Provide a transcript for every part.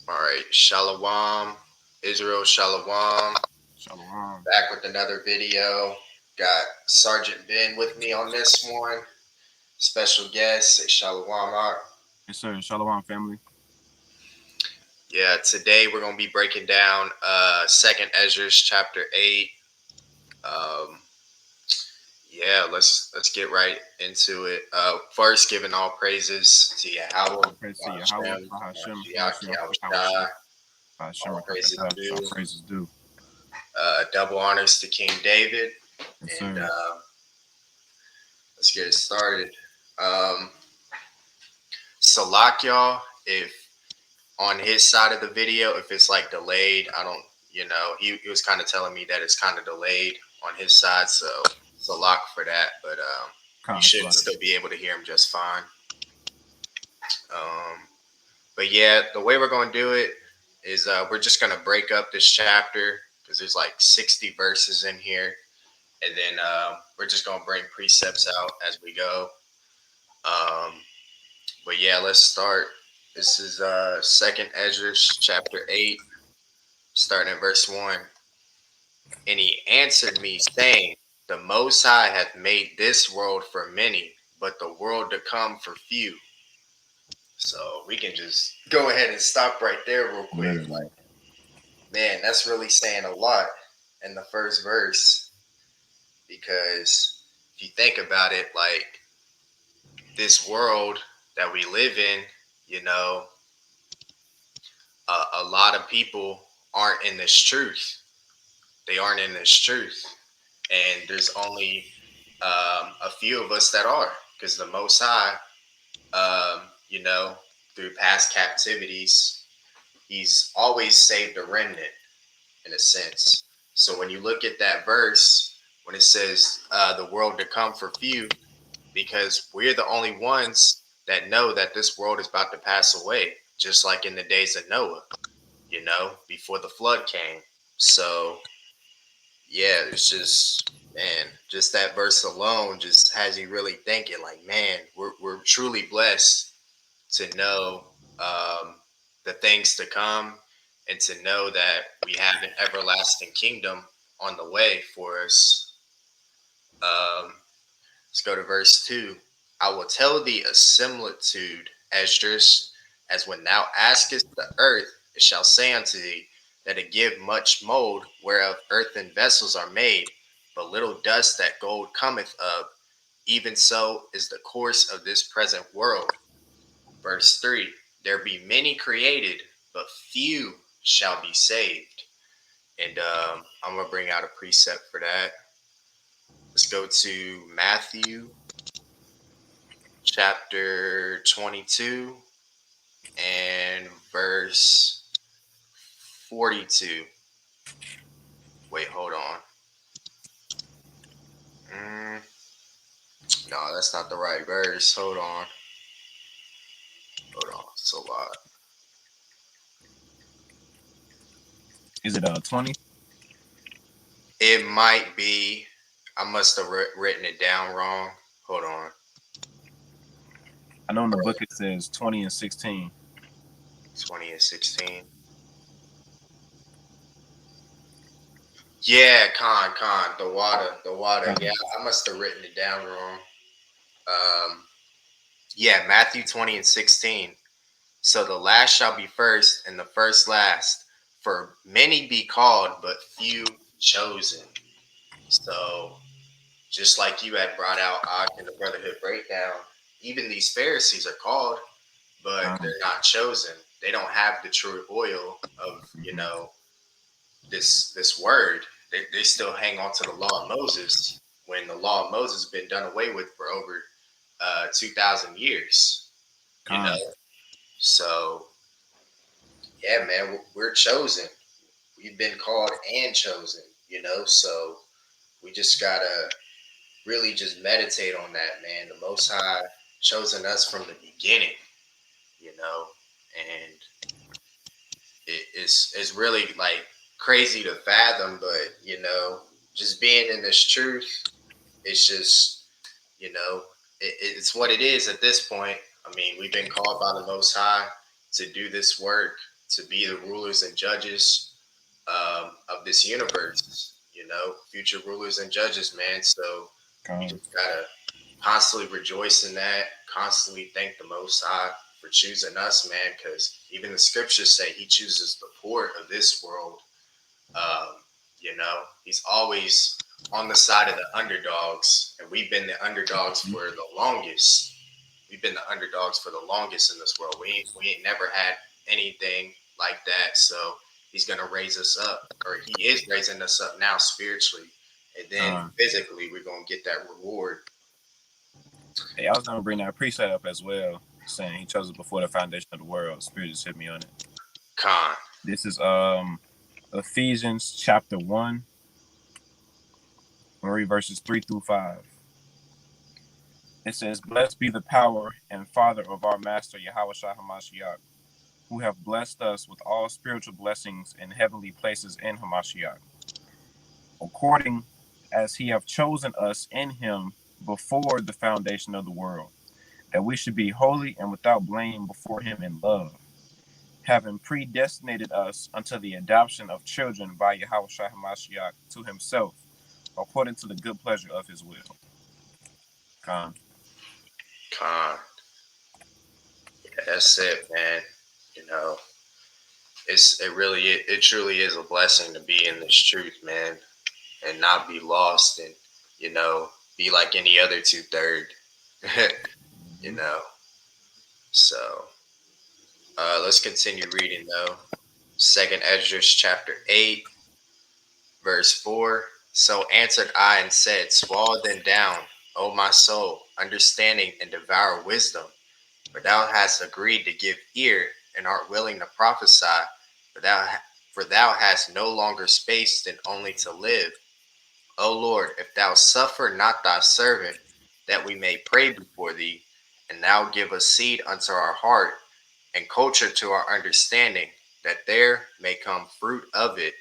All right, Shalom, Israel, Shalom. Shalom. Back with another video. Got Sergeant Ben with me on this one. Special guest, say Shalom. Yes, sir. Shalom, family. Yeah, today we're gonna be breaking down Second Esdras chapter 8. Um, yeah, let's get right into it. First, giving all praises to Yahweh, All praise to Yahweh, Hashem, Bahashem, Mashiach, Hamashiach, Yahushua. Yahushua, Bahashem, All praises Rakatash, all due. praises due. Double honors to King David, Yes, and sir. let's get it started. Um, Salak, y'all, if on his side of the video, if it's like delayed, I don't, he was kind of telling me that it's kind of delayed on his side. So Salak for that, but you Khan, should Salak. still be able to hear him just fine. Um, but yeah, the way we're going to do it is we're just going to break up this chapter because there's like 60 verses in here. And then we're just going to bring precepts out as we go. Um, but yeah, let's start. This is Second Esdras chapter 8, starting at verse 1. And he answered me, saying, The Most High hath made this world for many, but the world to come for few. So we can just go ahead and stop right there real quick. Literally. Like, man, that's really saying a lot in the first verse. Because if you think about it, like this world that we live in, you know, a lot of people aren't in this truth. They aren't in this truth. And there's only a few of us that are, because the Most High, you know, through past captivities, He's always saved a remnant in a sense. So when you look at that verse, when it says the world to come for few, because we're the only ones that know that this world is about to pass away, just like in the days of Noah, before the flood came. So yeah, it's just, man, just that verse alone just has you really thinking like, man, we're truly blessed to know the things to come and to know that we have an everlasting kingdom on the way for us. Um, let's go to verse 2. I will tell thee a similitude, Esdras, as when thou askest the earth, it shall say unto thee, that it give much mold, whereof earthen vessels are made, but little dust that gold cometh of. Even so is the course of this present world. Verse 3. There be many created, but few shall be saved. And I'm going to bring out a precept for that. Let's go to Matthew chapter 22 and verse 42. Wait, hold on. No, that's not the right verse. Hold on. Hold on. It's a lot. Is it 20? It might be. I must have written it down wrong. Hold on. I know in the book it says 20 and 16. 20 and 16. Yeah, con, the water. Yeah, I must have written it down wrong. Yeah, Matthew 20 and 16. So the last shall be first, and the first last. For many be called, but few chosen. So just like you had brought out in the Brotherhood Breakdown, even these Pharisees are called, but they're not chosen. They don't have the true oil of, this word. They still hang on to the law of Moses when the law of Moses has been done away with for over 2,000 years, you know? Khan. So, yeah, man, we're chosen. We've been called and chosen, So we just got to really just meditate on that, man. The Most High chosen us from the beginning, and it's really like crazy to fathom, but just being in this truth, it's just it's what it is at this point. I mean, we've been called by the Most High to do this work, to be the rulers and judges of this universe. You know, future rulers and judges, man. So we Con. just gotta constantly rejoice in that. Constantly thank the Most High for choosing us, man. Because even the scriptures say He chooses the poor of this world. Um, you know, He's always on the side of the underdogs, and we've been the underdogs for the longest. We've been the underdogs for the longest in this world. We ain't never had anything like that. So He's gonna raise us up, or He is raising us up now spiritually, and then Con. physically we're gonna get that reward. Hey, I was gonna bring that precept up as well, saying he chose it before the foundation of the world. Spirit just hit me on it. Con, This is Ephesians chapter 1, and read verses 3 through 5. It says, "Blessed be the power and Father of our Master Yahushua Hamashiach, who have blessed us with all spiritual blessings in heavenly places in Hamashiach, according as he have chosen us in him before the foundation of the world, that we should be holy and without blame before him in love, having predestinated us unto the adoption of children by Yahushua Hamashiach to himself, according to the good pleasure of his will." Con. con. Yeah, that's it, man. You know, it truly is a blessing to be in this truth, man, and not be lost and you know be like any other 2/3. You Mm-hmm. know. So let's continue reading though. 2 Esdras chapter 8, verse 4. So answered I and said, Swallow them down, O my soul, understanding and devour wisdom. For thou hast agreed to give ear, and art willing to prophesy, for thou, for thou hast no longer space than only to live. O Lord, if thou suffer not thy servant, that we may pray before thee, and thou give us seed unto our heart, and culture to our understanding, that there may come fruit of it,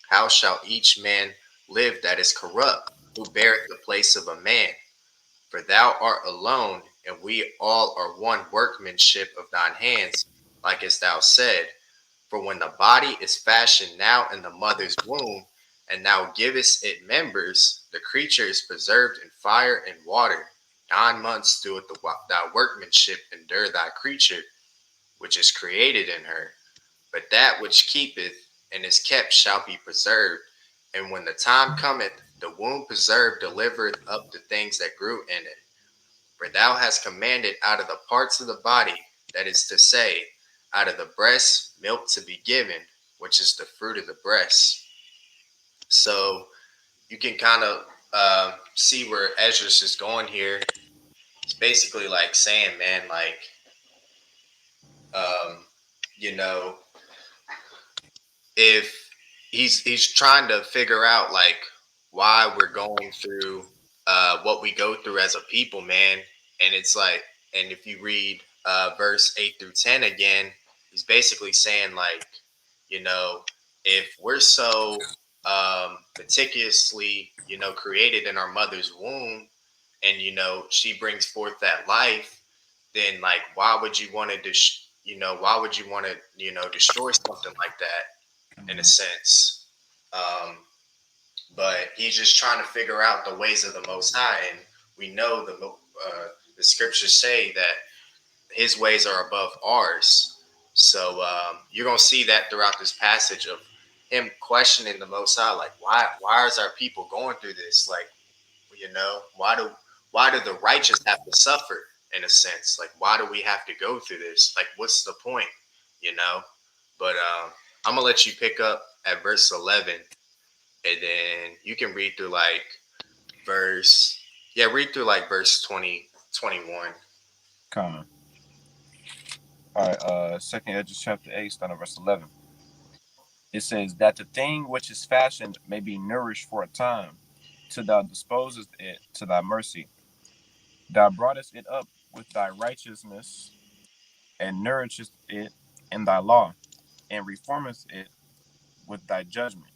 how shall each man live that is corrupt, who beareth the place of a man? For thou art alone, and we all are one workmanship of thine hands, like as thou said. For when the body is fashioned now in the mother's womb, and thou givest it members, the creature is preserved in fire and water. 9 months doeth thy workmanship endure thy creature, which is created in her. But that which keepeth and is kept shall be preserved. And when the time cometh, the womb preserved delivereth up the things that grew in it. For thou hast commanded out of the parts of the body, that is to say, out of the breast, milk to be given, which is the fruit of the breast. So you can kind of see where Esdras is going here. It's basically like saying, man, like, um, you know, if he's trying to figure out like why we're going through what we go through as a people, man. And it's like, and if you read verse 8 through 10 again, he's basically saying like, you know, if we're so meticulously, created in our mother's womb, and she brings forth that life, then like why would you want to why would you want to destroy something like that in a sense. Um, but he's just trying to figure out the ways of the Most High, and we know the scriptures say that His ways are above ours. So you're gonna see that throughout this passage of him questioning the Most High, like why is our people going through this? Like why do the righteous have to suffer in a sense? Like why do we have to go through this? Like what's the point? You know. But I'm gonna let you pick up at verse 11, and then you can read through like verse read through like verse 20, 21. Con. All right, second Edges chapter 8, starting at verse 11. It says, "That the thing which is fashioned may be nourished for a time, till thou disposest it to thy mercy. Thou broughtest it up with thy righteousness, and nourishest it in thy law, and reformest it with thy judgment.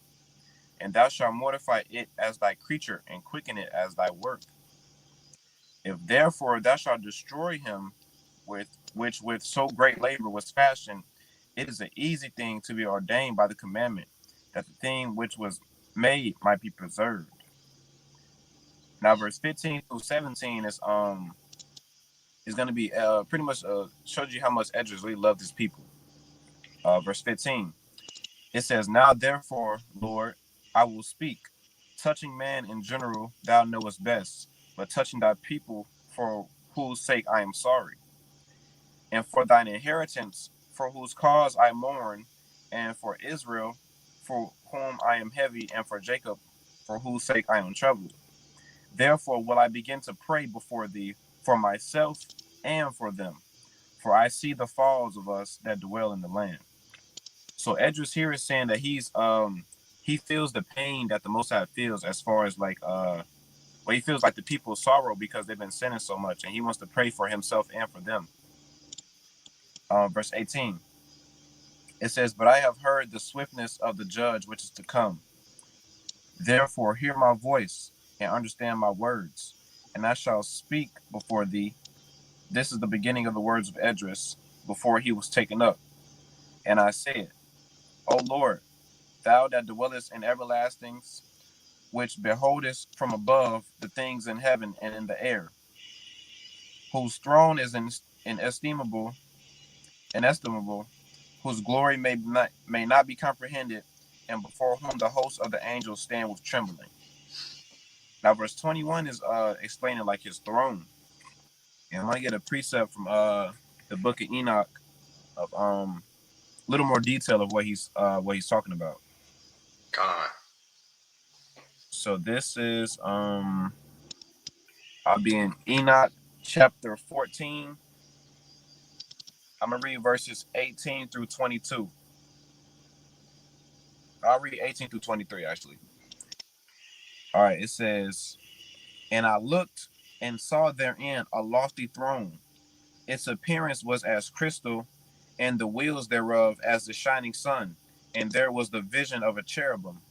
And thou shalt mortify it as thy creature, and quicken it as thy work. If therefore thou shalt destroy him with which with so great labor was fashioned, it is an easy thing to be ordained by the commandment, that the thing which was made might be preserved. Now, verse 15 through 17 is going to be pretty much shows you how much Esdras really loved his people. Verse 15, it says, "Now therefore, Lord, I will speak. Touching man in general, thou knowest best, but touching thy people, for whose sake I am sorry, and for thine inheritance, for whose cause I mourn, and for Israel, for whom I am heavy, and for Jacob, for whose sake I am troubled. Therefore will I begin to pray before thee for myself and for them, for I see the falls of us that dwell in the land." So Esdras here is saying that he feels the pain that the Most High feels, as far as like he feels like the people's sorrow because they've been sinning so much, and he wants to pray for himself and for them. Verse 18, it says, "But I have heard the swiftness of the judge which is to come. Therefore hear my voice and understand my words, and I shall speak before thee." This is the beginning of the words of Esdras before he was taken up. "And I said, O Lord, thou that dwellest in everlastings, which beholdest from above the things in heaven and in the air, whose throne is inestimable, inestimable, whose glory may not be comprehended, and before whom the hosts of the angels stand with trembling." Now, verse 21 is explaining like his throne, and I'm gonna get a precept from the book of Enoch of a little more detail of what he's talking about. Con. So this is I'll be in Enoch chapter 14. I'm gonna read verses 18 through 22. I'll read 18 through 23 actually. All right, it says, "And I looked and saw therein a lofty throne. Its appearance was as crystal, and the wheels thereof as the shining sun. And there was the vision of a cherubim.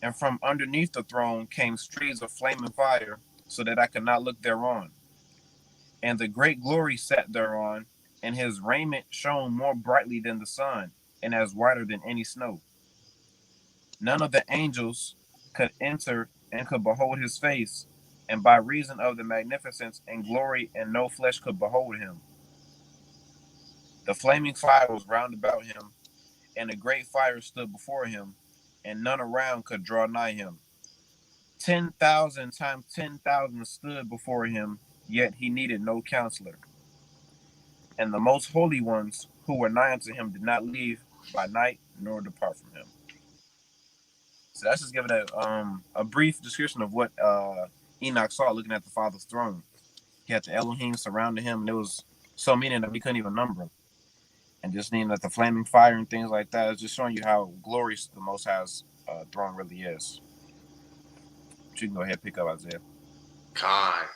And from underneath the throne came streams of flaming fire, so that I could not look thereon. And the great glory sat thereon, and his raiment shone more brightly than the sun, and as whiter than any snow. None of the angels could enter and could behold his face, and by reason of the magnificence and glory, and no flesh could behold him. The flaming fire was round about him, and a great fire stood before him, and none around could draw nigh him. 10,000 times 10,000 stood before him, yet he needed no counselor. And the most holy ones who were nigh unto him did not leave by night nor depart from him." So that's just giving a brief description of what Enoch saw looking at the Father's throne. He had the Elohim surrounding him, and there was so many that we couldn't even number them. And just seeing that the flaming fire and things like that is just showing you how glorious the Most High's throne really is. But you can go ahead and pick up, Isaiah. Con.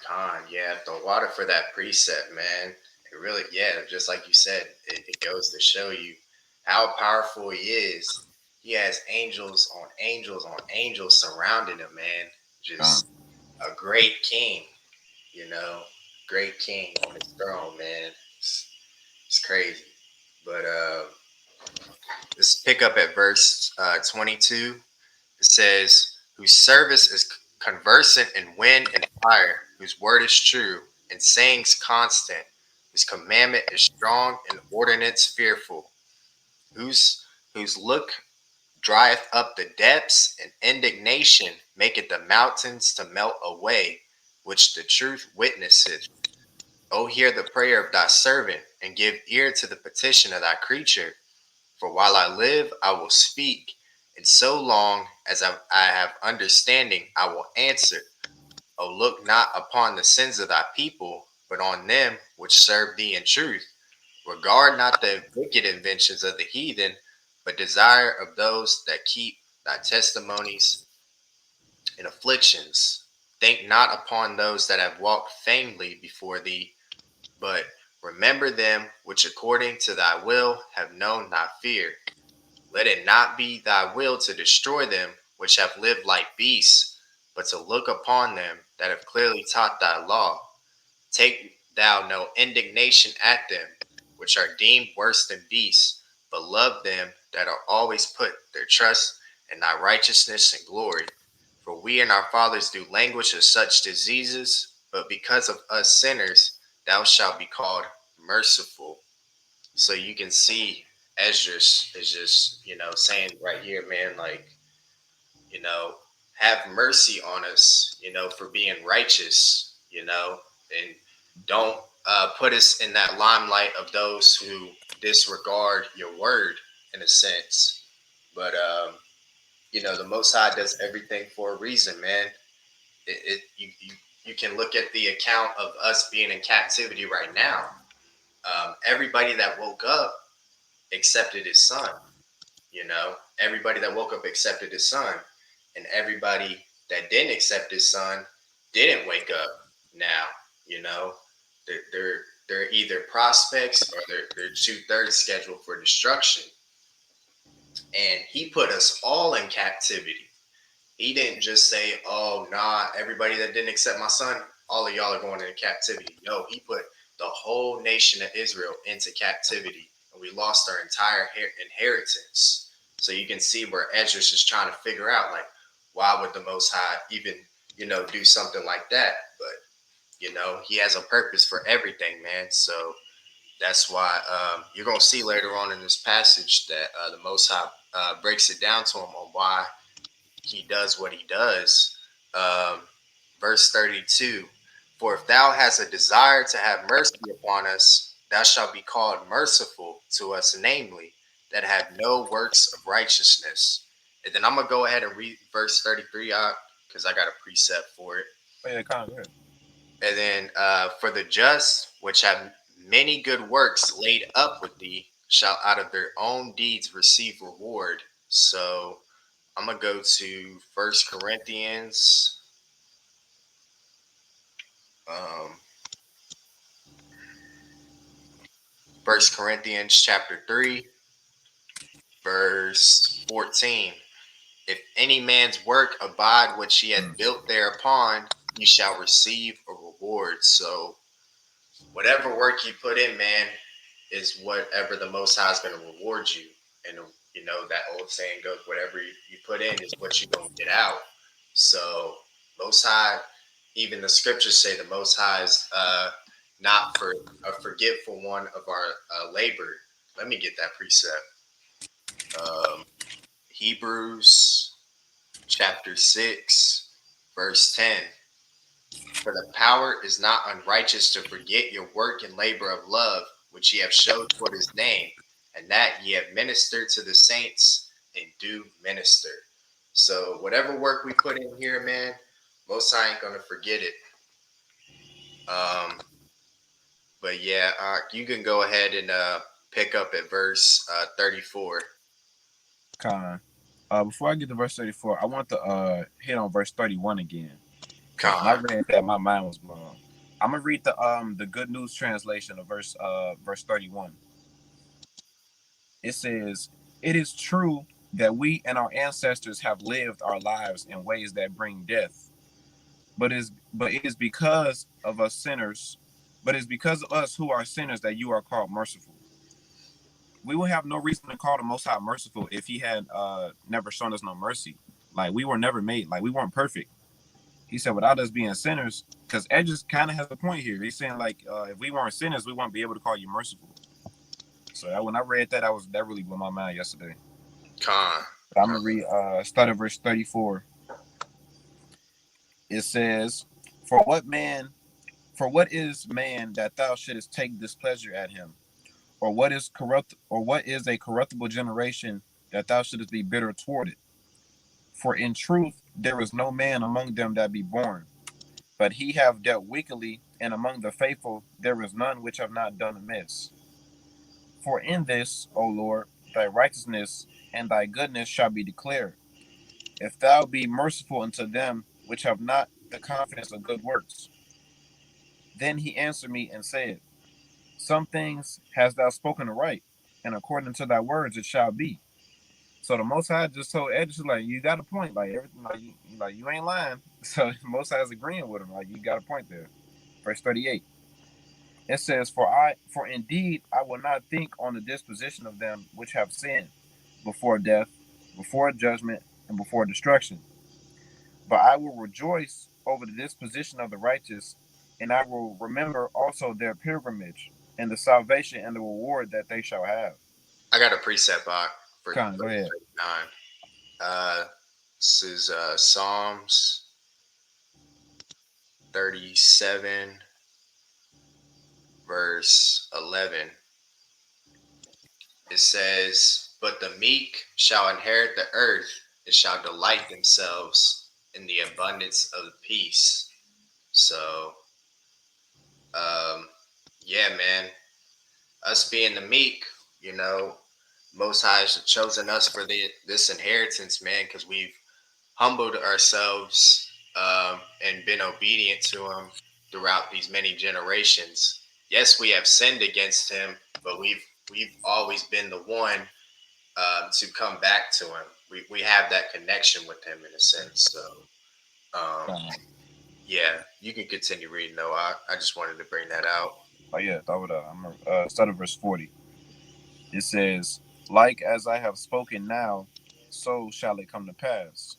Yeah, the water for that precept, man. It really, yeah, just like you said, it goes to show you how powerful he is. He has angels on angels on angels surrounding him, man. Con. Just a great king, you know, great king on his throne, man. It's crazy. But let's pick up at verse 22. It says, "Whose service is conversant in wind and fire, whose word is true, and sayings constant, whose commandment is strong and ordinance fearful, whose look drieth up the depths, and indignation maketh the mountains to melt away, which the truth witnesseth. O hear the prayer of thy servant, and give ear to the petition of thy creature. For while I live, I will speak, and so long as I have understanding, I will answer. O look not upon the sins of thy people, but on them which serve thee in truth. Regard not the wicked inventions of the heathen, but desire of those that keep thy testimonies in afflictions. Think not upon those that have walked vainly before thee, but remember them which according to thy will have known thy fear. Let it not be thy will to destroy them which have lived like beasts, but to look upon them that have clearly taught thy law. Take thou no indignation at them which are deemed worse than beasts, but love them that are always put their trust in thy righteousness and glory. For we and our fathers do languish of such diseases, but because of us sinners, thou shalt be called merciful. So you can see Esdras is just, saying right here, man, like, you know, have mercy on us, for being righteous, and don't put us in that limelight of those who disregard your word in a sense. But, the Most High does everything for a reason, man. You can look at the account of us being in captivity right now. Everybody that woke up accepted his son. Everybody that woke up accepted his son, and everybody that didn't accept his son didn't wake up. Now, you know, they're either prospects or they're 2/3 scheduled for destruction. And he put us all in captivity. He didn't just say, "Oh, nah, everybody that didn't accept my son, all of y'all are going into captivity." No, he put the whole nation of Israel into captivity, and we lost our entire inheritance. So you can see where Esdras is trying to figure out, like, why would the Most High even, do something like that? But he has a purpose for everything, man. So that's why you're gonna see later on in this passage that the Most High breaks it down to him on why he does what he does. Um, verse 32, for if thou hast a desire to have mercy upon us, thou shalt be called merciful to us, namely, that have no works of righteousness. And then I'm going to go ahead and read verse 33 out because I got a precept for it. Oh, yeah, kind of good. And then, for the just, which have many good works laid up with thee, shall out of their own deeds receive reward. So, I'm gonna go to um, First Corinthians chapter 3, verse 14. If any man's work abide which he hath built thereupon, he shall receive a reward. So, whatever work you put in, man, is whatever the Most High is going to reward you. And that old saying goes, whatever you put in is what you're going to get out. So Most High, even the scriptures say the Most High is not for a forgetful one of our labor. Let me get that precept. Um, Hebrews chapter 6, verse 10. For the power is not unrighteous to forget your work and labor of love, which ye have showed toward his name, and that ye have ministered to the saints and do minister. So whatever work we put in here, man, Most High ain't gonna forget it. Um, but yeah, you can go ahead and pick up at verse 34. Con. Before I get to verse 34, I want to hit on verse 31 again. Because when I Con, read that, my mind was blown. I'm gonna read the Good News translation of verse 31. It says, "It is true that we and our ancestors have lived our lives in ways that bring death, but it is because of us sinners, but it's because of us who are sinners that you are called merciful. We would have no reason to call the Most High merciful if He had never shown us no mercy. Like we were never made, like we weren't perfect. He said, without us being sinners, because Ed just kind of has a point here. He's saying like, if we weren't sinners, we wouldn't be able to call you merciful. So when I read that, that really blew my mind yesterday. con, But I'm con, gonna read start at verse 34. It says, "For what is man that thou shouldest take displeasure at him? Or what is a corruptible generation that thou shouldest be bitter toward it? For in truth there is no man among them that be born, but he have dealt wickedly, and among the faithful there is none which have not done amiss. For in this, O Lord, thy righteousness and thy goodness shall be declared, if thou be merciful unto them which have not the confidence of good works." Then he answered me and said, "Some things hast thou spoken aright, and according to thy words it shall be." So the Most High just told Edris, like, you got a point, like everything, like you ain't lying. So the Most High is agreeing with him, like you got a point there. Verse 38. It says, for indeed I will not think on the disposition of them which have sinned before death, before judgment, and before destruction. But I will rejoice over the disposition of the righteous, and I will remember also their pilgrimage, and the salvation and the reward that they shall have. I got a precept for Con, go verse ahead. 39. Uh, this is Psalms 37, verse 11. It says, "But the meek shall inherit the earth and shall delight themselves in the abundance of peace." So, um, yeah, man, us being the meek, you know, Most High has chosen us for this inheritance, man, because we've humbled ourselves and been obedient to Him throughout these many generations. Yes, we have sinned against Him, but we've always been the one to come back to Him. We have that connection with Him in a sense. So, um, Con. yeah, you can continue reading though. I just wanted to bring that out. Oh yeah, throw it up. I'm gonna start at verse 40. It says, "Like as I have spoken now, so shall it come to pass.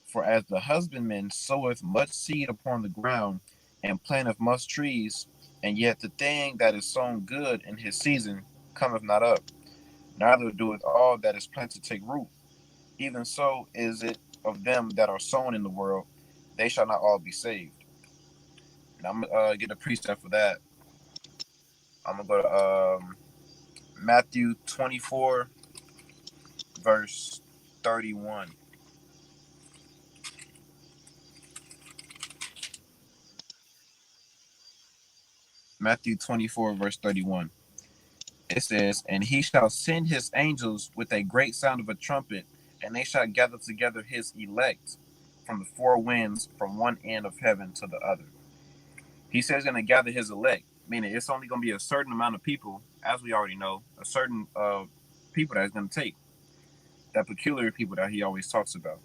For as the husbandman soweth much seed upon the ground, and planteth much trees, and yet the thing that is sown good in his season cometh not up, neither doeth all that is planted take root. Even so is it of them that are sown in the world; they shall not all be saved." And I'm gonna get a precept for that. I'm gonna go to Matthew 24, verse 31. Matthew 24, verse 31. It says, "And he shall send his angels with a great sound of a trumpet, and they shall gather together his elect from the four winds, from one end of heaven to the other." He says he's going to gather his elect, meaning it's only going to be a certain amount of people, as we already know, a certain people that he's going to take, that peculiar people that he always talks about.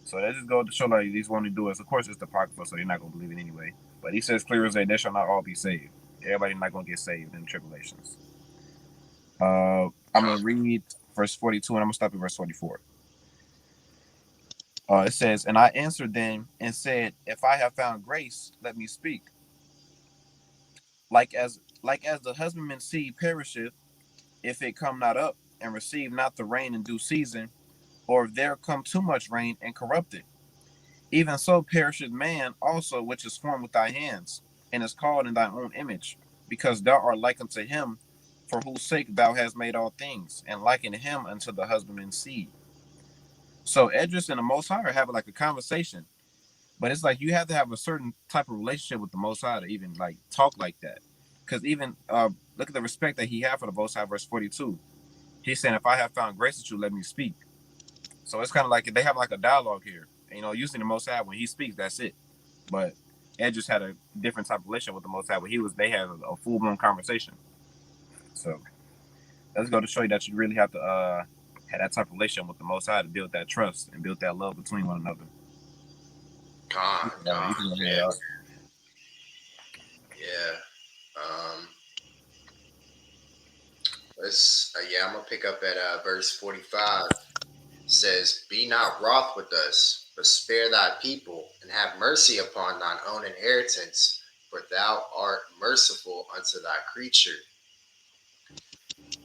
So that just goes to show like he's wanting to do it. Of course, it's the apocrypha, so they're not going to believe it anyway. But he says clear as day, they shall not all be saved. Everybody's not going to get saved in the tribulations. I'm Con, going to read verse 42 and I'm going to stop at verse 44. It says, "And I answered them and said, If I have found grace, let me speak. Like as the husbandman's seed perisheth, if it come not up, and receive not the rain in due season, or if there come too much rain and corrupt it. Even so perisheth man also which is formed with thy hands, and is called in thy own image, because thou art like unto him, for whose sake thou hast made all things, and liken him unto the husbandman's seed." So Edris and the Most High are having like a conversation, but it's like you have to have a certain type of relationship with the Most High to even like talk like that. Because even look at the respect that he had for the Most High, verse 42. He's saying, "If I have found grace with you, let me speak." So it's kind of like they have like a dialogue here. And, usually the Most High, when he speaks, that's it. But Ed just had a different type of relationship with the Most High. Where they had a full blown conversation. So let's go to show you that you really have to have that type of relationship with the Most High to build that trust and build that love between one another. con, You can go yeah, ahead. yeah. Let's yeah, I'm gonna pick up at verse 45. It says, "Be not wroth with us, but spare thy people, and have mercy upon thine own inheritance, for thou art merciful unto thy creature."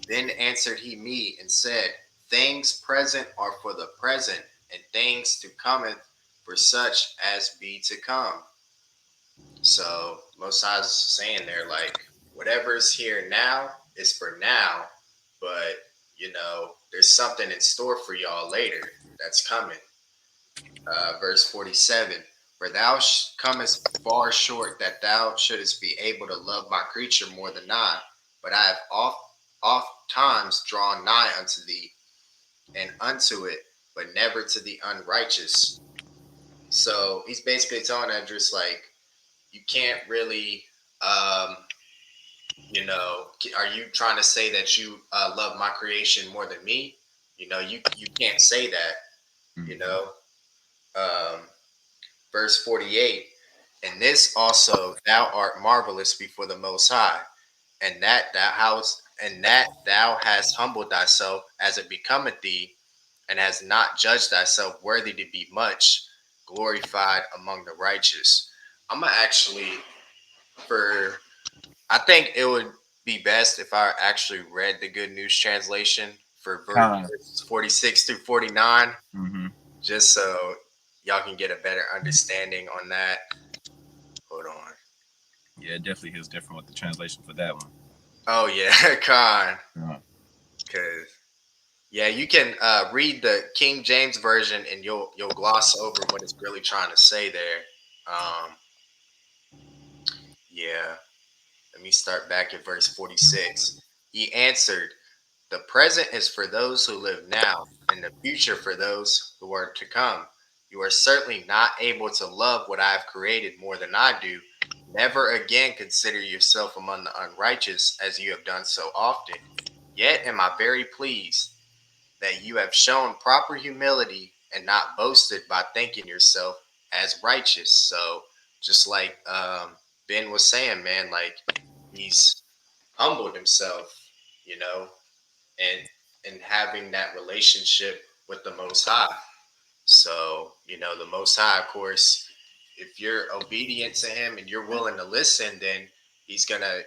Then answered he me and said, "Things present are for the present, and things to cometh for such as be to come." So Most High is saying there, like, whatever's here now is for now, but there's something in store for y'all later that's coming. Verse 47: "For thou comest far short that thou shouldest be able to love my creature more than I, but I have oft times drawn nigh unto thee, and unto it, but never to the unrighteous." So he's basically telling Edris, like, you can't really, um, are you trying to say that you love my creation more than me? You can't say that, you Mm-hmm. know. Um, Verse 48: "And this also thou art marvelous before the Most High, and that thou hast humbled thyself as it becometh thee, and hast not judged thyself worthy to be much glorified among the righteous. I'm gonna actually for I think it would be best if I actually read the Good News translation for Con. verses 46 through 49, Mm-hmm. just so y'all can get a better understanding on that. Hold on. Yeah, it definitely is different with the translation for that one. Oh yeah, Con. Uh, Cause yeah, you can read the King James version and you'll gloss over what it's really trying to say there. Um, yeah. Let me start back at verse 46. He answered, "The present is for those who live now, and the future for those who are to come. You are certainly not able to love what I have created more than I do. Never again consider yourself among the unrighteous as you have done so often. Yet am I very pleased that you have shown proper humility and not boasted by thinking yourself as righteous." So, just like Ben was saying, man, like he's humbled himself, you know, and having that relationship with the Most High. So, the Most High, of course, if you're obedient to Him and you're willing to listen, then He's gonna,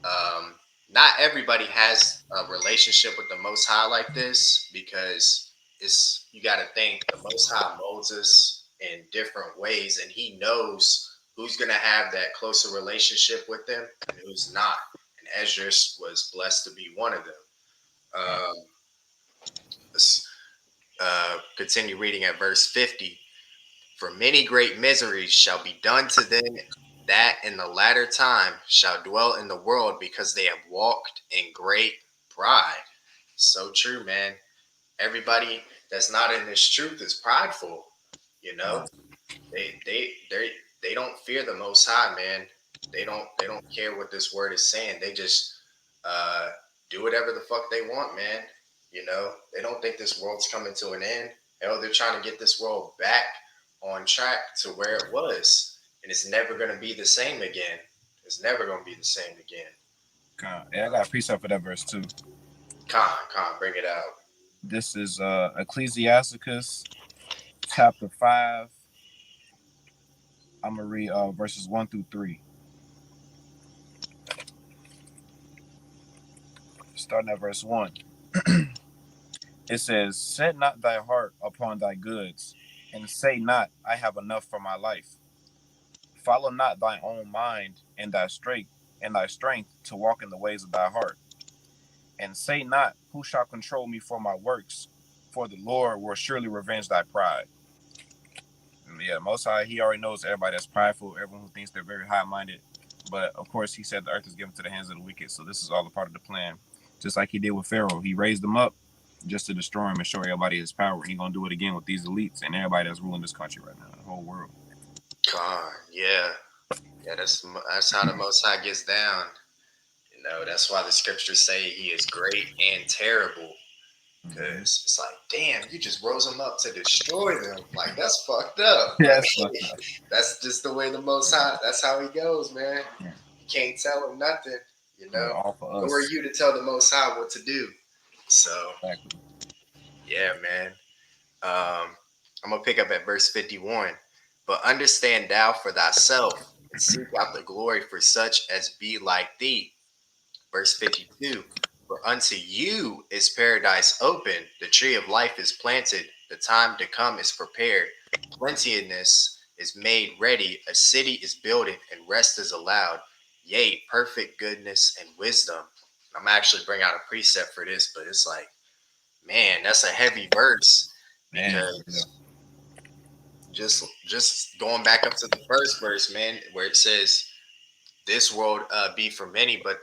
um, not everybody has a relationship with the Most High like this because it's you got to think the Most High molds us in different ways, and He knows who's gonna have that closer relationship with Him and who's not. And Esdras was blessed to be one of them. Um, let's continue reading at verse 50. For many great miseries shall be done to them that in the latter time shall dwell in the world because they have walked in great pride. So true, man. Everybody that's not in this truth is prideful. You know, they they they they don't fear the Most High, man. They don't care what this word is saying. They just uh, do whatever the fuck they want, man. They don't think this world's coming to an end. Hell, they're trying to get this world back on track to where it was, and it's never gonna be the same again. It's never gonna be the same again. yeah, I got a precept for that verse too. Bring it out. This is Ecclesiasticus chapter 5. I'm gonna read verses 1 through 3. Starting at verse 1. It says, "Set not thy heart upon thy goods, and say not, I have enough for my life. Follow not thy own mind and thy strength to walk in the ways of thy heart. And say not, who shall control me for my works? For the Lord will surely revenge thy pride." And yeah, Most High, He already knows everybody that's prideful, everyone who thinks they're very high minded. But of course, He said the earth is given to the hands of the wicked. So this is all a part of the plan. Just like He did with Pharaoh, He raised them up just to destroy him and show everybody His power. He's gonna do it again with these elites and everybody that's ruling this country right now, the whole world. Yeah, yeah. That's how the Most High gets down. That's why the scriptures say He is great and terrible. Mm-hmm. Cause it's like, damn, you just rose them up to destroy them. Like that's fucked up. But Yes, but that's just the way the Most High. That's how He goes, man. yeah, You can't tell him nothing. You yeah, know. all for Who are us. you to tell the Most High what to do? So Exactly. yeah, man. I'm gonna pick up at verse 51. But understand thou for thyself, and seek out the glory for such as be like thee. Verse 52. For unto you is paradise open, the tree of life is planted, the time to come is prepared, plenteousness is made ready, a city is builded, and rest is allowed. Yea, perfect goodness and wisdom. I'm actually bringing out a precept for this, but it's like, man, that's a heavy verse Man, for real. because just going back up to the first verse, man, where it says, "This world be for many, but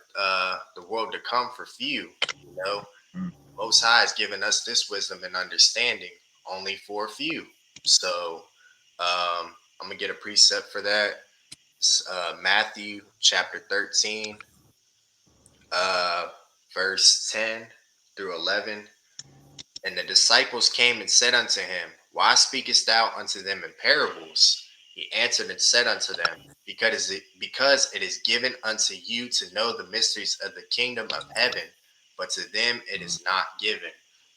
the world to come for few." You know, Mm. Most High has given us this wisdom and understanding only for a few. So I'm gonna get a precept for that. It's, Matthew chapter 13, uh, verse 10 through 11. And the disciples came and said unto him, "Why speakest thou unto them in parables?" He answered and said unto them, because it is given unto you to know the mysteries of the kingdom of heaven, but to them it is not given.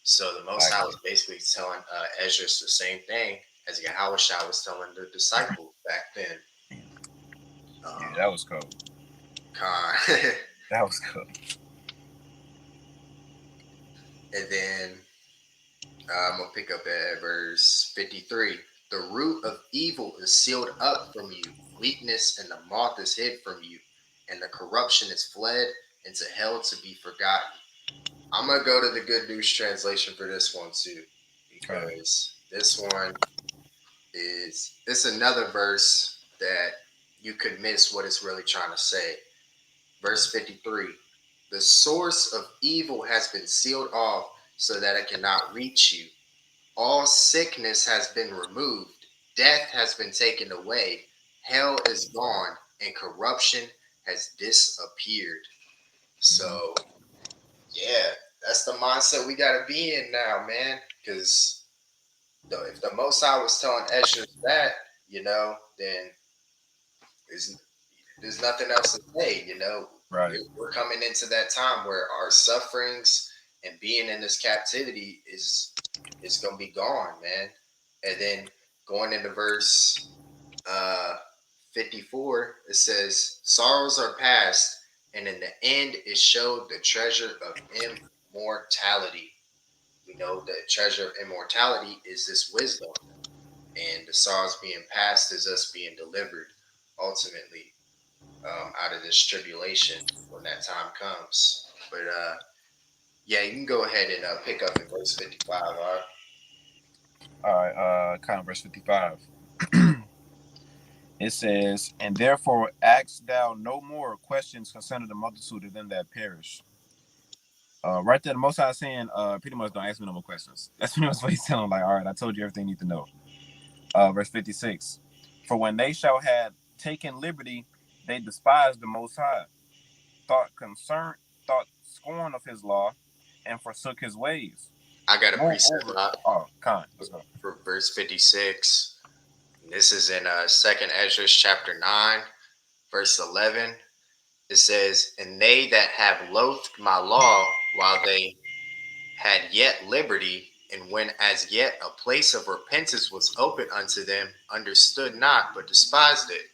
So the Most High was basically telling Esdras the same thing as Yahushua was telling the disciples back then. Yeah, that was cool. Con. That was cool. And then I'm going to pick up at verse 53. The root of evil is sealed up from you, weakness and the moth is hid from you, and the corruption is fled into hell to be forgotten. I'm going to go to the Good News translation for this one too, because this one is it's another verse that you could miss what it's really trying to say. Verse 53. The source of evil has been sealed off so that it cannot reach you. All sickness has been removed, death has been taken away, hell is gone, and corruption has disappeared. So, yeah, that's the mindset we got to be in now, man. Because if the Most High was telling Ezra that, then there's, there's nothing else to say, Right. We're coming into that time where our sufferings and being in this captivity is going to be gone, man. And then going into verse uh, 54, it says, sorrows are past, and in the end it showed the treasure of immortality. We know the treasure of immortality is this wisdom, and the sorrows being past is us being delivered ultimately out of this tribulation when that time comes. But yeah, you can go ahead and pick up in verse 55. All right? All right. Kind of verse 55. It says, "And therefore ask thou no more questions concerning the multitude of them that perish." Right there, the Most High is saying, pretty much don't ask me no more questions. That's pretty much what he's telling. Like, all right, I told you everything you need to know. Verse 56. For when they shall have taken liberty, they despised the Most High, thought scorn of his law, and forsook his ways. I got a precept Moreover, oh, let's go. for verse 56. This is in 2nd Esdras chapter 9, verse 11. It says, and they that have loathed my law while they had yet liberty, and when as yet a place of repentance was open unto them, understood not, but despised it.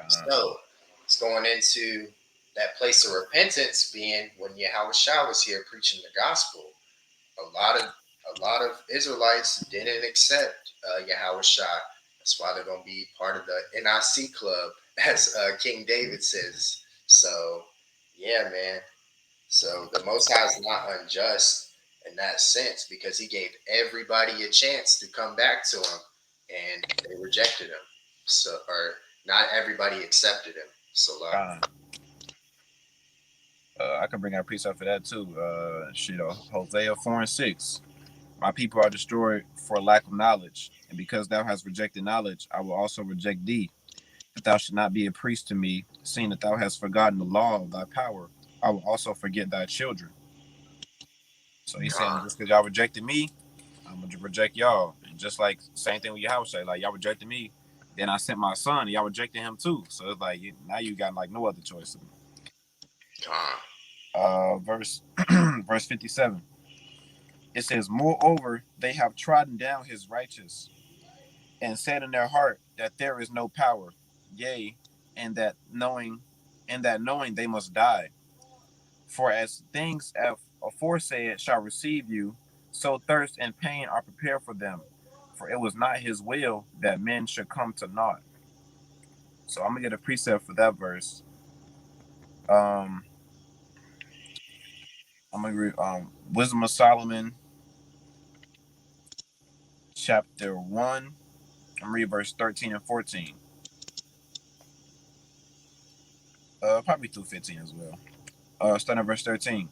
So it's going into that place of repentance being when Yahushua was here preaching the gospel. A lot of Israelites didn't accept Yahushua. That's why they're going to be part of the NIC club, as King David says. So, yeah, man. So the Most High is not unjust in that sense because he gave everybody a chance to come back to him, and they rejected him. So, or not everybody accepted him. So, I can bring out a precept for that too. Hosea 4:6. My people are destroyed for lack of knowledge, and because thou hast rejected knowledge, I will also reject thee. That thou should not be a priest to me, seeing that thou hast forgotten the law of thy power, I will also forget thy children. So he's saying, just because y'all rejected me, I'm gonna reject y'all. And just like same thing with your house, like y'all rejected me, then I sent my son, and y'all rejected him too. So it's like now you got like no other choice. Verse verse 57. It says, moreover, they have trodden down his righteous, and said in their heart that there is no power, yea, and that knowing they must die. For as things aforesaid shall receive you, so thirst and pain are prepared for them. For it was not his will that men should come to naught. So I'm gonna get a precept for that verse. Um, I'm gonna read Wisdom of Solomon, chapter 1. I'm gonna read verse 13 and 14. Probably through 15 as well. Starting at verse 13.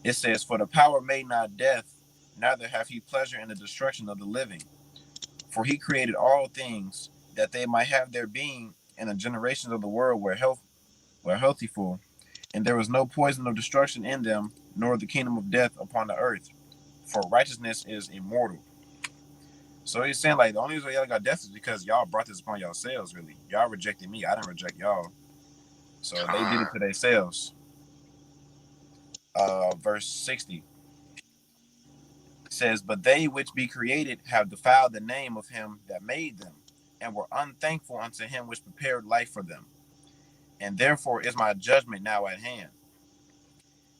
It says, for the power made not death, neither hath he pleasure in the destruction of the living. For he created all things, that they might have their being, and the generations of the world were healthful, and there was no poison of destruction in them, nor the kingdom of death upon the earth. For righteousness is immortal. So he's saying like the only reason y'all got death is because y'all brought this upon yourselves. Really, y'all rejected me. I didn't reject y'all. So they did Con, it to themselves. Verse 60 says, "But they which be created have defiled the name of him that made them, and were unthankful unto him which prepared life for them. And therefore is my judgment now at hand.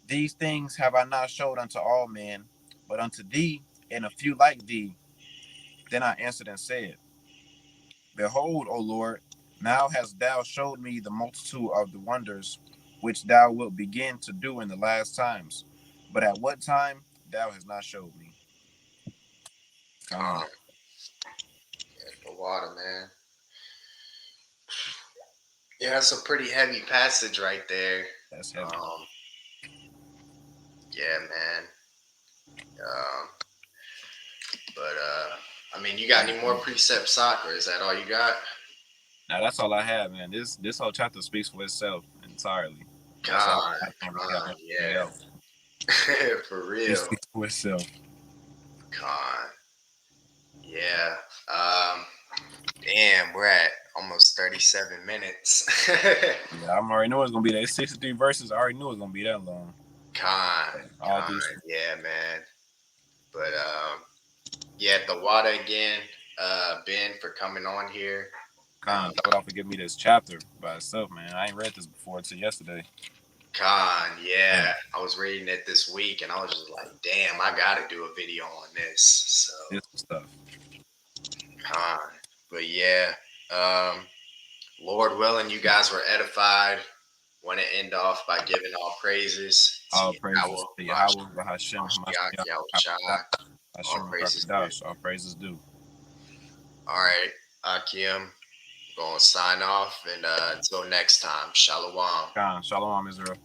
These things have I not showed unto all men, but unto thee and a few like thee." Then I answered and said, "Behold, O Lord, now hast thou showed me the multitude of the wonders which thou wilt begin to do in the last times. But at what time thou hast not showed me." con. Con. The water, man. Yeah, that's a pretty heavy passage right there. That's heavy. Um, yeah, man. Um, but I mean, you got any more precept soccer? Is that all you got? Now that's all I have, man. This whole chapter speaks for itself entirely. That's all. Con, I don't really have con, anything yeah. else. For It real. speaks for itself. Con, yeah. Um, damn, we're at almost 37 minutes. Yeah, I already knew it was gonna be that 63 verses. I already knew it was gonna be that long. Con, All con, through yeah, man. But yeah, the water again. Ben for coming on here. Con, that would all forgive me this chapter by itself, man. I ain't read this before until yesterday. Con, yeah. Man, I was reading it this week and I was just like, damn, I gotta do a video on this. So this stuff. con. But yeah. Um, Lord willing, you guys were edified. Want to end off by giving all praises to All Yahweh, praises to Yahweh, Bahashem, Mashiach, Hamashiach, Yahweh Shai. Rakadash, All Hashem, praises due. Rakadash. All praises due. All right, Akim, going to sign off. And until next time, Shalom. Con, Shalom, Israel.